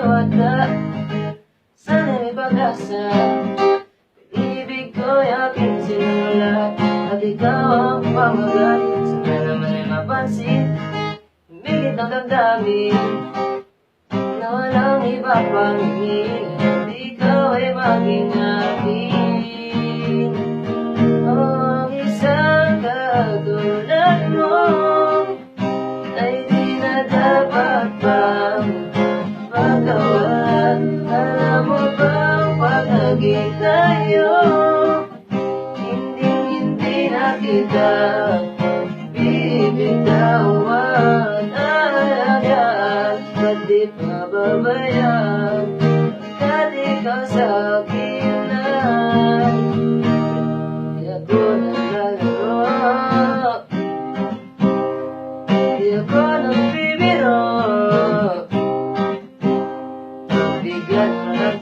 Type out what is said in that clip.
diwata, sana'y may pag-asa. Pag-ibig ko'y aking sinula, at ikaw ang pamagat. Sana naman ay mapansin, humigit ang damdamin, na walang iba pang hiling, ikaw ay maging akin. Ang isang katulad mo ay di na dapat pang paggawa. Alam mo bang pag naging tayo, hindi na kita bibitawan. Alagaan at di pababayaan, pagkat ikaw sa akin na di ako naglalaro, di ako nagbibiro. Bigat na